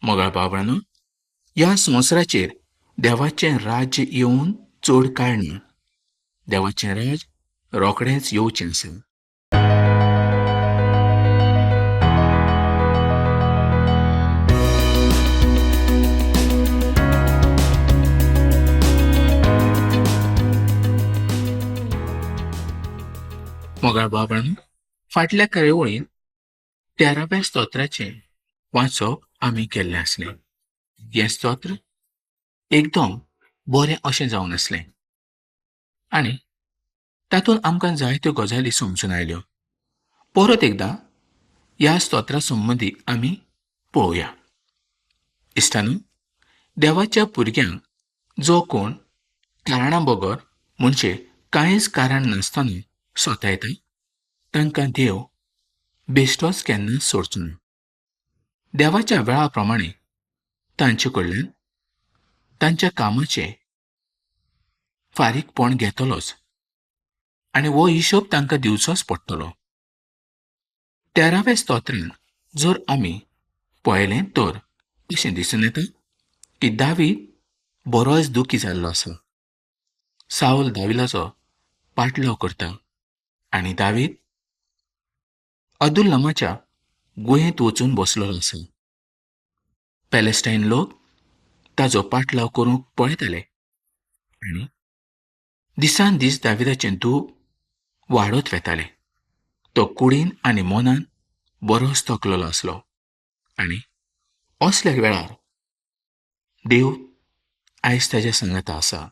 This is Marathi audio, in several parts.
मोगाळ बाबळांनो, ह्या संवसाराचेर देवाचें राज्य येवन चड काळ ना. देवाचें राज रोखडेंच येवचें आसा. मोगाळ बाबळांनो, फाटल्या कार्यावळींत 13व्या स्तोत्राचें वाचप आमी केल्लें आसलें. हें स्तोत्र एकदम बरें अशें जावन आसलें आनी तातूंत आमकां जायत्यो गजाली समजून आयल्यो. परत एकदां ह्या स्तोत्रा संबंदी आमी पळोवया. इश्टांनो, देवाच्या भुरग्यांक जो कोण कारणां बगर म्हणजे कांयच कारण नासतना स्वता येता, तांकां देव बेश्टोच केन्नाच सोडचो ना. देवाच्या वेळा प्रमाणे तांचे कडल्यान तांच्या कामाचें फारीकपण घेतलोच आनी हो हिशोब तांकां दिवचोच पडटलो. 13व्या स्तोत्रांत जर आमी पळयलें तर अशें दिसून येता की दावीद बरोच दुखी जाल्लो आसा. साऊल दाविदाचो पाटलाव करता आनी दावीद अदुल्लामाच्या गुहेंत वचून बसलेलो आसा. पॅलेस्टायन लोक ताचो पाटलाव करूंक पळयताले आनी दिसान दीस दाविदाचें दूख वाडत वेतालें. तो कुडीन आनी मनान बरोच थकलेलो आसलो आनी असल्या वेळार देव आयज ताच्या सांगाता आसा.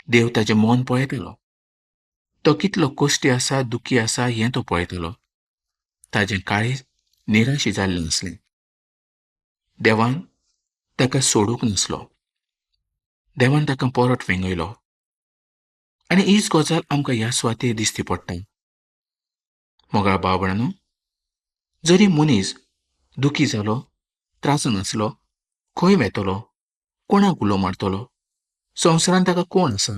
देव ताचें मन पळयतालो. तो कितलो कश्टी आसा, दुखी आसा हें तो पळयतालो. ताचें काळीज निराशी जाल्लें नासलें. देवान ताका सोडूंक नासलो. देवान ताका परत वेंगयलो. आनी हीच गजाल आमकां ह्या सुवातेर दिश्टी पडटा. मोगाळ बाबळांनो, जरी मनीस दुखी जालो, त्रासान आसलो, खंय वेतलो, कोणाक उलो मारतलो, संवसारांत ताका कोण आसा?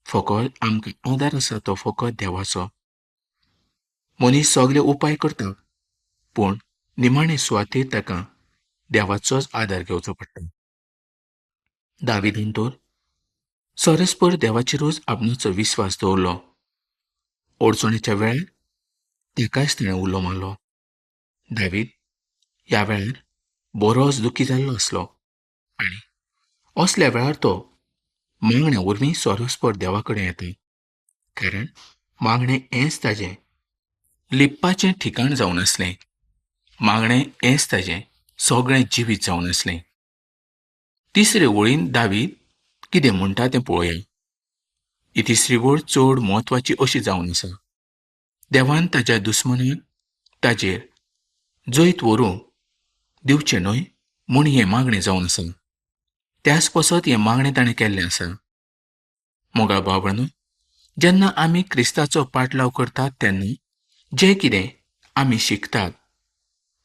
फकत आमकां आदार आसा तो फकत देवाचो. मनीस सगळे उपाय करता, पूण निमाणे सुवातेर ताका देवाचोच आदार घेवचो पडटा. दाविदान तर सरस्पर देवाचेरूच आपणाचो विस्वास दवरलो. अडचणीच्या वेळार ताकाच तिणें उलो मारलो. दावीद ह्या वेळार बरोच दुखी जाल्लो आसलो आनी असल्या वेळार तो मागण्या वरवीं सरस्पर देवा कडेन येता. कारण मागणें हेंच ताचें लिपपाचें ठिकाण जावन आसलें. मागणें हेंच ताचें सगळें जिवीत जावन आसलें. तिसरे वळीन दावीद कितें म्हणटा तें पळोवया. ही तिसरी वळ चड म्हत्वाची अशी जावन आसा. देवान ताच्या दुस्मनाक ताचेर जैत व्हरूंक दिवचें न्हय म्हूण हें मागणें जावन आसा. त्याच पसत हें मागणें ताणें केल्लें आसा. मोगाळ बाबळांनो, जेन्ना आमी क्रिस्ताचो पाटलाव करतात तेन्ना जें कितें आमी शिकतात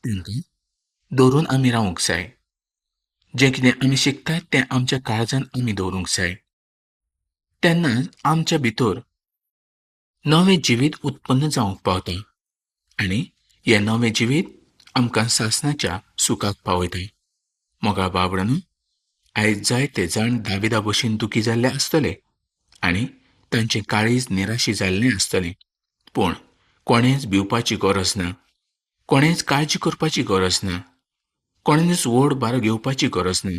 तांकां दवरून आमी रावूंक जाय. जें कितें आमी शिकतात तें आमच्या काळजांत आमी दवरूंक जाय. तेन्नाच आमच्या भितर नवें जिवीत उत्पन्न जावंक पावता आनी हें नवें जिवीत आमकां सासणाच्या सुखाक पावयता. मोगाळ बाबळांनो, आयज जायते जाण दाविदा भशेन दुखी जाल्ले आसतले आनी तांचें काळीज निराशी जाल्लें आसतलें. पूण कोणेंच भिवपाची गरज ना. कोणेंच काळजी करपाची गरज ना. कोणेंच व्हड भार घेवपाची गरज ना.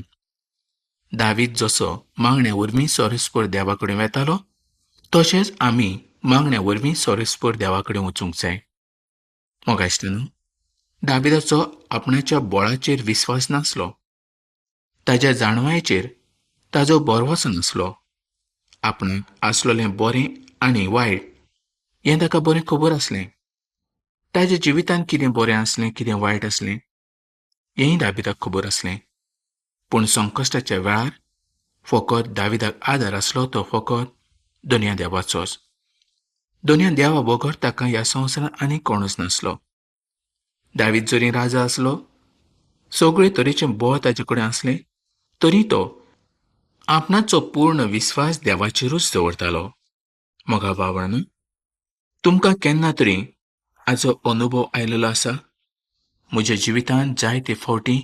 दावीद जसो मागण्या वरवीं सरस्पर देवा कडेन वेतालो, तशेंच आमी मागण्या वरवीं सरस्पर देवा कडेन वचूंक जाय. मोगा इश्टांनो, दाविदाचो आपणाच्या बळाचेर विस्वास नासलो. ताच्या जाणवायेचेर ताजो भरवसो नासलो. आपणाक आसलोलें बरें आनी वायट हें ताका बरें खबर आसलें. ताच्या जिवितांत कितें बरें आसलें, कितें वायट आसलें हेंय दाविदाक खबर आसलें. पूण संकश्टाच्या वेळार फकत दाविदाक आदार आसलो तो फकत दोनया देवाचोच. दोनया देवा बगर ताका ह्या संवसारांत आनी कोणूच नासलो. दावीद जरी राजा आसलो, सगळे तरेचें बळ ताचे कडेन आसलें, तरी तो आपणाचो पूर्ण विस्वास देवाचेरूच दवरतालो. मोगा बाबळांनो, तुमकां केन्ना तरी हाचो अनुभव आयलेलो आसा? म्हज्या जिवितांत जायते फावटी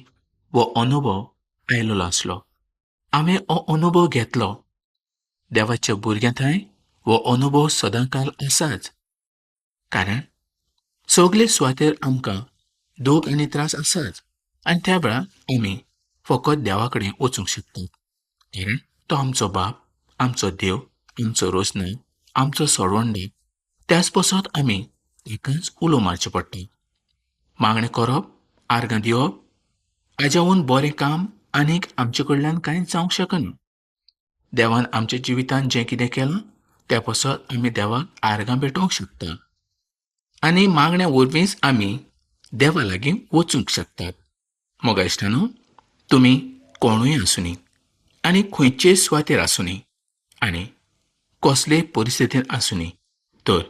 हो अनुभव आयिल्लो आसलो. हांवें हो अनुभव घेतलो. देवाच्या भुरग्यांथांय हो अनुभव सदांकाल आसाच. कारण सगले सुवातेर आमकां दूख आनी त्रास आसाच. आनी त्या वेळार आमी फकत देवा कडेन वचूंक शकतात. कारण तो आमचो बाप, आमचो देव, आमचो रोसनाय, आमचो सोडवणदार. त्याच पासत आमी ताकाच उलो मारचें पडटा. मागणें करप, आर्गां दिवप, हाज्याहून बरें काम आनीक आमचे कडल्यान कांयच जावंक शकना. देवान आमच्या जिवितांत जें कितें केलां त्या पासत आमी देवाक आर्गां भेटोवंक शकता. आनी मागण्या वरवींच आमी देवा लागीं वचूंक शकतात. मोगा इश्टांनो, तुमी कोणूय आसुनी आनी खंयचेय सुवातेर आसुनी आनी कसलेय परिस्थितींत आसुनी, तर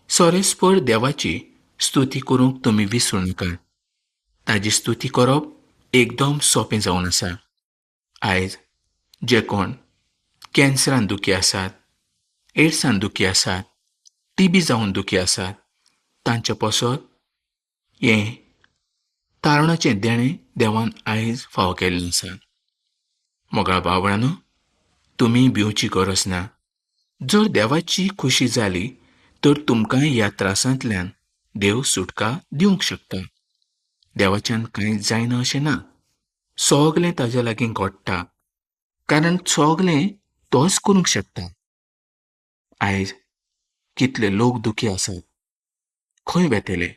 सोरेस्पर देवाची स्तुती करूंक तुमी विसरूं नाकात. ताजी स्तुती करप एकदम सोंपें जावन आसा. आयज जे कोण कॅन्सरान दुखी आसात, एड्सान दुखी आसात, टीबी जावन दुखी आसात, तांचे पासत हें तारणाचें देणें देवान आयज फावो केल्लें आसा. मोगाळ भावणानो, तुमी भिवची गरज ना. जर देवाची खुशी जाली तर तुमकां ह्या त्रासांतल्यान देव सुटका दिवंक शकता. देवाच्यान कांयच जायना अशें ना. सगलें ताजे लागीं घडटा. कारण सगलें तोच करूंक शकता. आयज कितले लोक दुखी आसात. खंय वेतेले?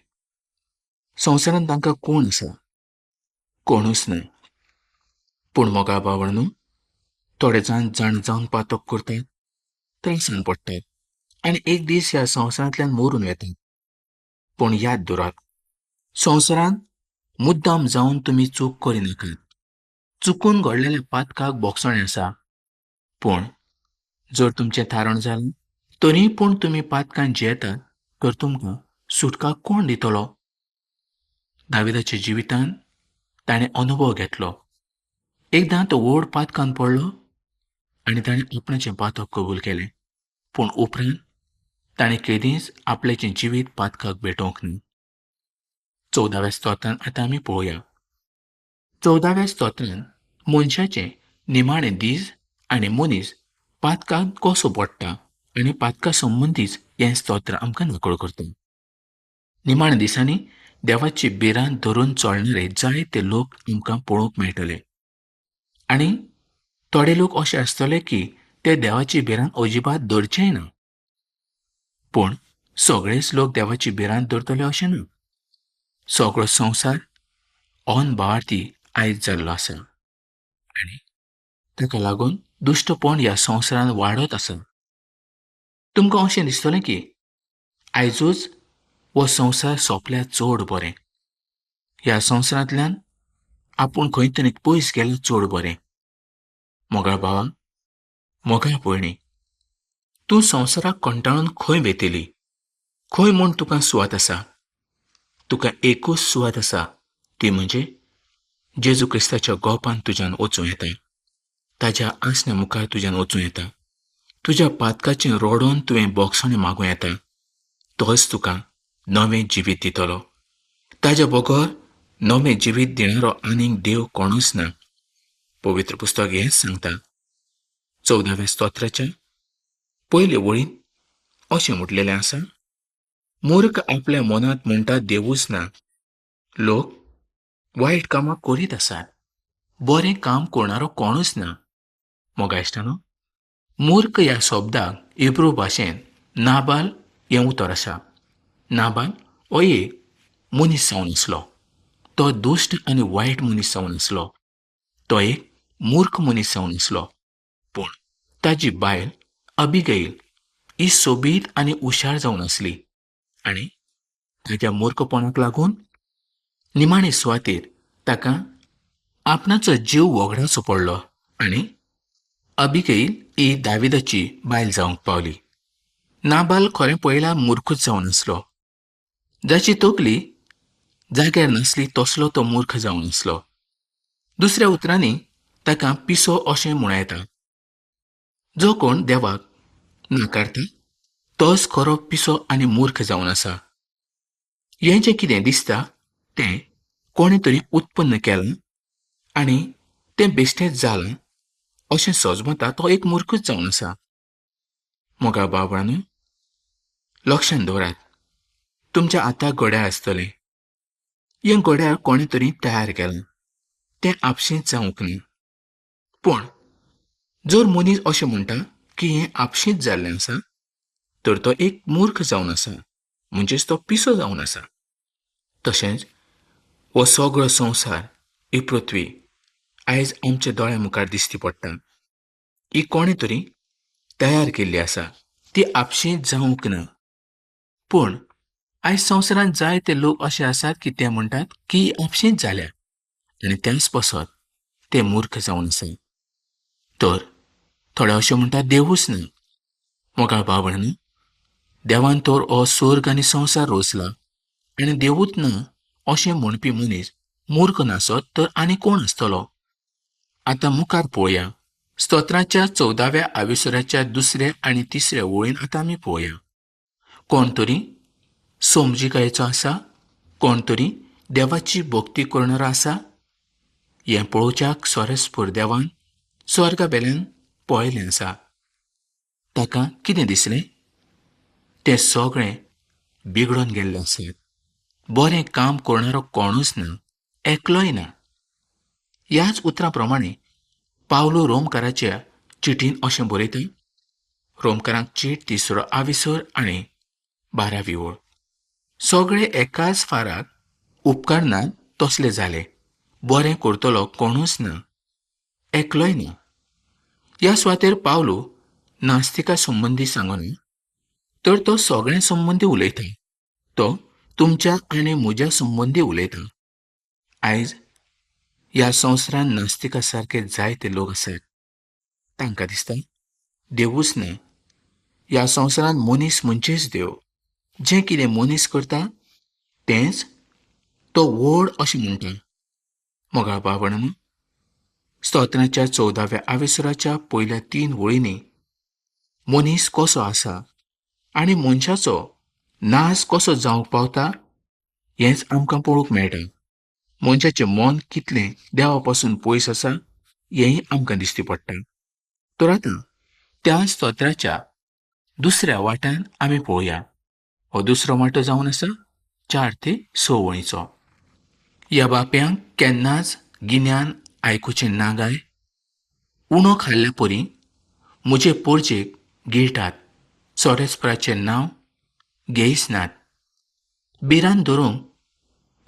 संवसारांत तांकां कोण आसा? कोणूच ना. पूण मोगाळ भावणानो, थोडे जाण जाण जावन पातक करतात, त्रासान पडटात आनी एक दीस ह्या संवसारांतल्यान मरून वेतात. पूण याद दवरात, संवसारांत मुद्दाम जावन तुमी चूक करिनाकात. चुकून घडलेल्या पातकाक बोगसणें आसा. पूण जर तुमचें थारण जालें तरी पूण तुमी पातकान जियेतात तर तुमकां सुटका कोण दितलो? दाविदाच्या जिवितांत ताणें अनुभव घेतलो. एकदां तो व्हड पातकान पडलो आनी ताणें आपणाचें पातक कबूल केलें. पूण उपरांत ताणें केदींच आपल्याचें जिवीत पातकाक भेटोवंक ना. 14व्या स्तोत्रांत आतां आमी पळोवया. 14व्या स्तोत्रांत मनशाचें निमाणें दीस आनी मनीस पातकाक कसो पडटा आनी पातका संबंदीच हें स्तोत्र आमकां नकळो करता. निमाण्या दिसांनी देवाची बिरां धरून चलणारे जायते लोक आमकां पळोवंक मेळटले. आनी थोडे लोक अशे आसतले की ते देवाची बिरां अजिबात धरचेय ना. पूण सगळेच लोक देवाची बिरां धरतले अशें ना. सगळो संवसार अनबाळती आयज जाल्लो आसा आनी ताका लागून दुश्टपण ह्या संवसारांत वाडत आसा. तुमकां अशें दिसतलें की आयजूच हो संवसार सोंपल्यार चड बरें. ह्या संवसारांतल्यान आपूण खंय तरी पयस गेल्यार चड बरें. मोगाळ भावा, मोगाळ भयणी, तूं संवसाराक कंटाळून खंय वेतेली? खंय म्हूण तुका सुवात आसा? तुका एकूच सुवात आसा, ती म्हणजे जेजू क्रिस्ताच्या गोपान तुज्यान वचूं येता. ताच्या आसण्या मुखार तुज्यान वचूं येता. तुज्या पातकाचें रोडोन तुवें बोगसणें मागूं येता. तोच तुका नवें जिवीत दितलो. ताच्या बगर नवें जिवीत दिणारो आनीक देव कोणूच ना. पवित्र पुस्तक हेंच सांगता. 14व्या स्तोत्राच्या पयले वळीन अशें म्हटलेलें आसा, मूर्ख आपल्या मनांत म्हणटा देवूच ना. लोक वायट कामां करीत आसात. बरें काम करणारो कोणूच ना. मोगा इश्टानो, मूर्ख ह्या शब्दाक इब्रू भाशेंत नाबाल हें उतर आसा. नाबाल हो एक मनीस जावन आसलो. तो दुश्ट आनी वायट मनीस जावन आसलो. तो एक मूर्ख मनीस जावन आसलो. पूण ताजी बायल अबिगैल ही सोबीत आनी हुशार जावन आसली आनी ताच्या मूर्खपणाक लागून निमाणे सुवातेर ताका आपणाचो जीव वगडावचो पडलो आनी अबिगैल ही दाविदाची बायल जावंक पावली. नाबाल खरें पळयल्यार मूर्खूच जावन आसलो. जाची तकली जाग्यार नासली तसलो तो मूर्ख जावन आसलो. दुसऱ्या उतरांनी ताका पिसो अशें म्हणूं येता. जो कोण देवाक नाकारता तोच खरो पिसो आनी मूर्ख जावन आसा. हें जें कितें दिसता तें कोणी तरी उत्पन्न केलां आनी तें बेश्टेंच जालां अशें समजता तो एक मूर्खच जावन आसा. मोगा बाबळांनो, लक्षांत दवरात, तुमच्या आतां घड्याळ आसतलें. हें घड्याळ कोणे तरी तयार केलां. तें आपशींच जावंक ना. पूण जर मनीस अशें म्हणटा की हें आपशींच जाल्लें आसा, तर तो एक मूर्ख जावन आसा, म्हणजेच तो पिसो जावन आसा. तशेंच हो सगळो संवसार, ही पृथ्वी आयज आमच्या दोळ्या मुखार दिश्टी पडटा. ही कोणे तरी तयार केल्ली आसा. ती आपशींच जावंक ना. पूण आयज संवसारांत जायते लोक अशे आसात की ते म्हणटात की ही आपशींच जाल्या आनी त्याच पासत ते मूर्ख जावन आसा. तर थोडे अशें म्हणटात देवूच ना. मोगाळ भावणांनो, देवान तर हो स्वर्ग आनी संवसार रचला आनी देवूच ना अशें म्हणपी मनीस मूर्ख नासत तर आनी कोण आसतलो? आतां मुखार पळोवया. स्तोत्राच्या 14व्या आविसराच्या 2ऱ्या आनी 3ऱ्या वळीन आतां आमी पळोवया. कोण तरी समजिकायेचो आसा? कोण तरी देवाची भक्ती करणारो आसा? हें पळोवच्याक सोरेस्पर देवान स्वर्गाबेल्यान पळयलें आसा. ताका कितें दिसलें? तें सगळें बिगडोन गेल्लें आसत. बरें काम करणारो कोणूच ना, एकलोय ना. ह्याच उतरां प्रमाणें पावलो रोमकाराच्या चिठीन अशें बरयता. रोमकारांक चीट 3रो आविसर आनी 12वी वळ. सगळे एकाच फाराक उपकारनात तसले जाले. बरें करतलो कोणूच ना, एकलोय ना. ह्या सुवातेर पावलो नास्तिका संबंदी सांगना, तर तो सगळ्यां संबंदी उलयता. तो तुमच्या आनी म्हज्या संबंदी उलयता. आयज ह्या संवसारांत नास्तिका सारके जायते लोक आसात. तांकां दिसता देवूच ना. ह्या संवसारांत मनीस म्हणजेच देव. जें कितें मनीस करता तेंच तो व्हड अशें म्हणटा. मोगाळ भावणांनो, स्तोत्राच्या 14व्या आविसराच्या पयल्या 3 वळींनी मनीस कसो आसा आनी मनशाचो नाश कसो जावंक पावता हेंच आमकां पळोवंक मेळटा. मनशाचें मन कितलें देवा पासून पयस आसा हेंय आमकां दिश्टी पडटा. तर आतां त्या स्तोत्राच्या 2ऱ्या वाट्यान आमी पळोवया. हो 2रो वांटो जावन आसा 4 ते 6 वळींचो. ह्या बाप्यांक केन्नाच गिन्यान आयकुचें ना गाय. उणो खाल्ल्या परी म्हजे पोरचेक गिळटात. सोरेस्पराचें नांव घेयच नात. बिरान धरूंक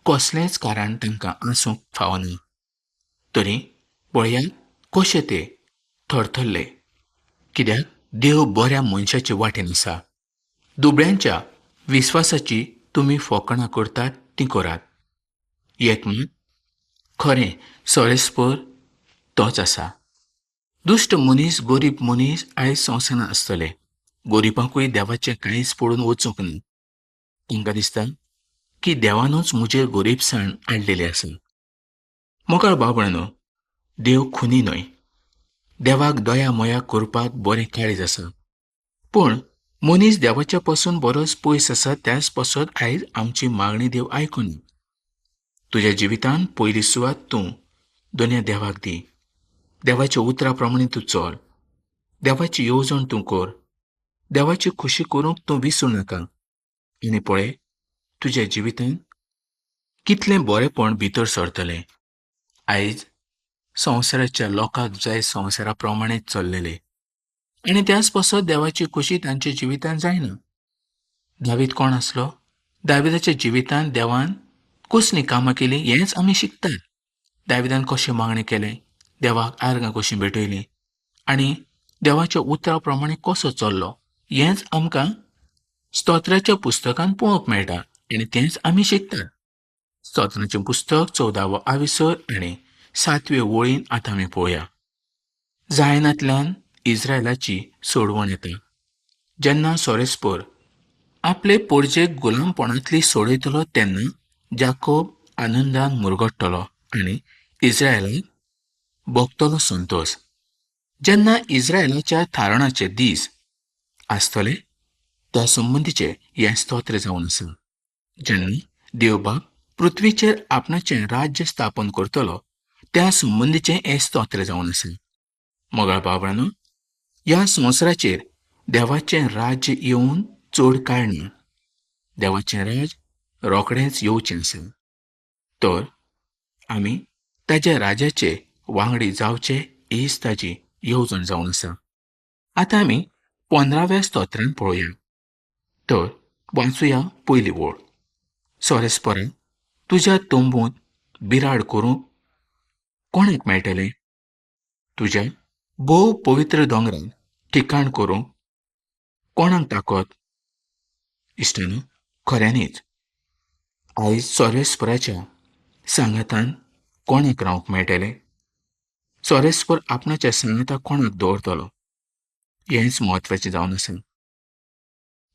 कसलेंच कारण तांकां आसूंक फावना. तरी पळयात कशे ते थरथरले. कित्याक देव बऱ्या मनशाचे वाटेन आसा. दुबळ्यांच्या विस्वासाची तुमी फकाणां करतात ती करात. एक म्हण खरें सोरेस्पर तोच आसा. दुश्ट मनीस, गरीब मनीस आयज संवसारांत आसतले. गरीबांकूय देवाचें कांयच पडून वचूंक ना. तांकां दिसता की देवानूच म्हजेर गरीबसाण हाडलेली आसा. मोगाळ भावणांनो, देव खुनी न्हय. देवाक दया मया करपाक बरें काळीज आसा. पूण मनीस देवाच्या पासून बरोच पयस आसा त्याच पासत आयज आमची मागणी देव आयकना. तुज्या जिवितांत पयली सुवात तूं दुनिया देवाक दी. देवाच्या उतरा प्रमाणे तूं चल. देवाची येवजण तूं कर. देवाची खुशी करूंक तूं विसरूं नाका. आनी पळय, तुज्या जिवितांत कितलें बरेंपण भितर सरतलें. आयज संवसाराच्या लोकांक जाय संवसारा प्रमाणेच चल्लेले आनी त्याच पासत देवाची खुशी तांच्या जिवितांत जायना. दावीद कोण आसलो? दाविदाच्या जिवितांत देवान कसलीं कामां केलीं हेंच आमी शिकतात. दाविदान कशें मागणें केलें, देवाक आर्गां कशीं भेटयलीं आनी देवाच्या उतरा प्रमाणे कसो चल्लो हेंच आमकां स्तोत्राच्या पुस्तकांत पळोवंक मेळटा आनी तेंच आमी शिकतात. स्तोत्राचें पुस्तक 14वो आविसर आनी 7वे वळीन आतां आमी पळोवया. जायनांतल्यान इस्रायलाची सोडवण येता. जेन्ना सोरेस्पर आपले पोरचेक गुलामपणांतली सोडयतलो तेन्ना जाकोब आनंदान मुरगडटलो आनी इस्रायलाक भोगतलो संतोश. जेन्ना इस्रायलाच्या थारणाचे दीस आसतले त्या संबंदीचें हें स्तोत्र जावन आसा. जेन्ना देव बाब पृथ्वीचेर आपणाचें राज्य स्थापन करतलो त्या संबंधीचें हें स्तोत्र जावन आसा. मोगाळ भावडांनो, ह्या संवसाराचेर देवाचें राज्य येवन चड काळ ना. देवाचें राज रोखडेंच येवचें आसा. तर आमी ताच्या राजाचे वांगडी जावचे हीच ताची येवजण जावन आसा. आतां आमी 15व्या स्तोत्रांत पळोवया. तर वाचुया पयली ओळ. सोरेस्परा, तुज्या तंबूत बिराड करूंक कोणाक मेळटलें? तुज्या भोव पवित्र दोंगरांत ठिकाण करूंक कोणाक ताकत? इश्टानो, खऱ्यांनीच आयज सोरेस्पराच्या सांगातान कोणाक रावंक मेळटलें? सोरेस्पर आपणाच्या सांगाता कोणाक दवरतलो हेंच म्हत्वाचें जावन आसा.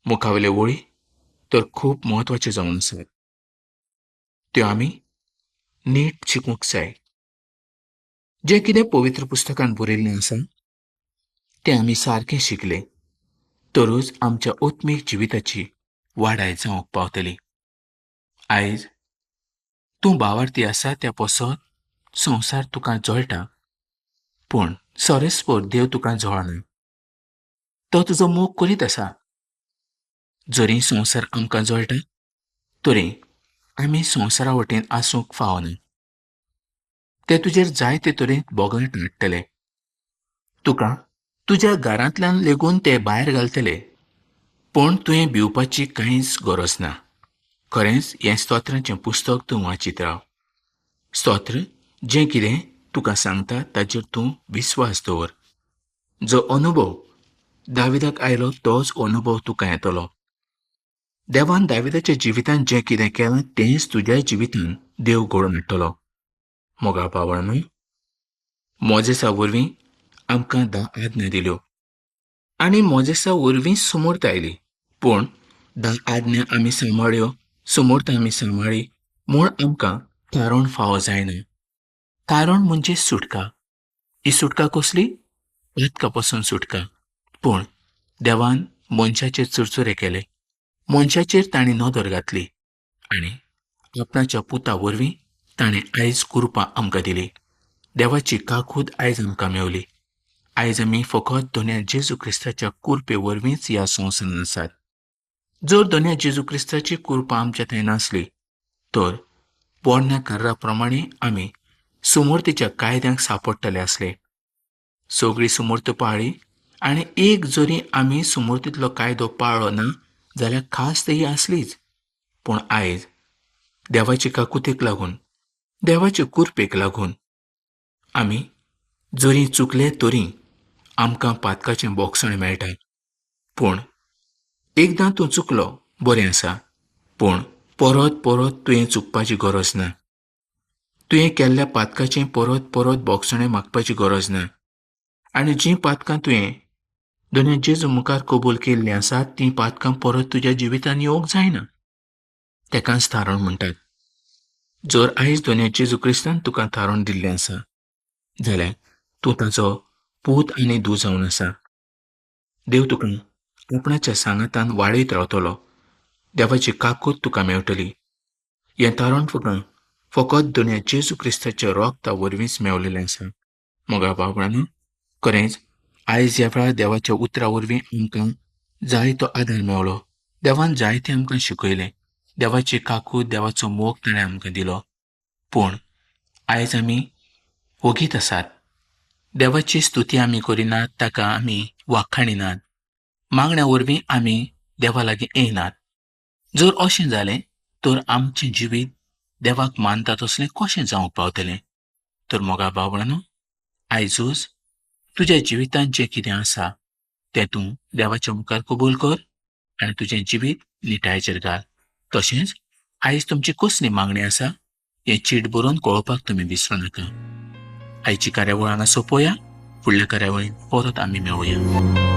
मुखावेल्यो वळी तर खूब म्हत्वाच्यो जावन आसात. त्यो आमी नीट शिकूंक जाय. जें कितें पवित्र पुस्तकांत बरयल्लें आसा तें आमी सारकें शिकले तरूच आमच्या आत्मीक जिविताची वाडाय जावंक पावतली. आयज तूं भावार्थी आसा त्या पसत संवसार तुका जळटा, पूण सोरेस्पर देव तुका जळना. तो तुजो मोग करीत आसा. जरी संवसार आमकां जळटा तरी आमी संवसारा वटेन आसूंक फावना. ते तुजेर जायते तरेन बोगाट हाडटले. तुका तुज्या घरांतल्यान लेगून ते भायर घालतले, पूण तुवें भिवपाची कांयच गरज ना. खरेंच हें स्तोत्राचें पुस्तक तूं वाचीत राव. स्तोत्र जें कितें तुका सांगता ताचेर तूं विस्वास दवर. जो अनुभव दाविदाक आयलो तोच अनुभव तुका येतलो. देवान दाविदाच्या जिवितांत जें कितें केलां तेंच तुज्या जिवितांत देव घडोवन हाडटलो. मोगाळ भावडांनो, मोजेसा वरवीं आमकां 10 आज्ञा दिल्यो आनी मोजेसा वरवीं समर्थ आयली. पूण 10 आज्ञा आमी सांबाळ्यो, समर्थ आमी सांबाळ्ळी म्हूण आमकां थारोवन फावो जायना. थारोवन म्हणजे सुटका. ही सुटका कसली? पातका पासून सुटका. पूण देवान मनशाचेर चुरचुरे केले. मनशाचेर ताणें नदर घातली आनी आपणाच्या पुता वरवीं ताणें आयज कृपा आमकां दिली. देवाची काकूद आयज आमकां मेवली. आयज आमी फकत दोन्या जेजू क्रिस्ताच्या कुरपे वरवींच ह्या संवसारांत आसात. जर दोन्या जेजू क्रिस्ताची कृपा आमच्या थंय नासली तर पोरण्या प्रमाणें आमी सुमर्तीच्या कायद्यांक सांपडटले आसले. सगळी सुमर्त पाळ्ळी आनी एक जरी आमी सुमर्तींतलो कायदो पाळ्ळो ना जाल्यार खास ही आसलीच. पूण आयज देवाचे काकुतेक लागून, देवाचे कुरपेक लागून आमी जरी चुकले तरी आमकां पातकाचें बोगसण मेळटा. पूण एकदां तूं चुकलो बरें आसा, पूण परत परत तुवें चुकपाची गरज ना. तुवें केल्ल्या पातकाचें परत परत बोगसणें मागपाची गरज ना. आनी जीं पातकां तुवें दोन्या जेजू मुखार कबूल केल्लीं आसात तीं पातकां परत तुज्या जिवितांत येवंक जायना. तेकाच थारोवन म्हणटात. जर आयज दोन्या जेजू क्रिस्तान तुका थारोवन दिल्लें आसा जाल्यार तूं ताचो पूत आनी धूव जावन आसा. देव तुका आपणाच्या सांगातान वाडयत रावतलो. देवाची काकूत तुका मेळटली. हें थारोवन तुका फकत दोन्या जेजू क्रिस्ताच्या रोगता वरवींच मेवलेलें आसा. मोगाळ भावडांनो, खरेंच आयज ह्या वेळार देवाच्या उतरा वरवीं आमकां जायतो आदार मेवलो. देवान जायतें आमकां शिकयलें. देवाची काकूत, देवाचो मोग ताणें आमकां दिलो. पूण आयज आमी वगीत आसात. देवाची स्तुती आमी करिनात, ताका आमी वाखाणिनात. मागण्या वरवीं आमी देवा लागीं येयनात. जर अशें जालें तर आमचें जिवीत देवाक मानता तसलें कशें जावंक पावतलें? तर मोगाळ भावडांनो, आयजूच तुज्या जिवितांत जें कितें आसा तें तूं देवाच्या मुखार कबूल कर आनी तुजें जिवीत निटायेचेर घाल. तशेंच आयज तुमची कसली मागणी आसा हें चीट बरोवन कळोवपाक तुमी विसरूं नाका. आयची कार्यावळ हांगा सोंपोवया. फुडल्या कार्यावळींत परत आमी मेळुया.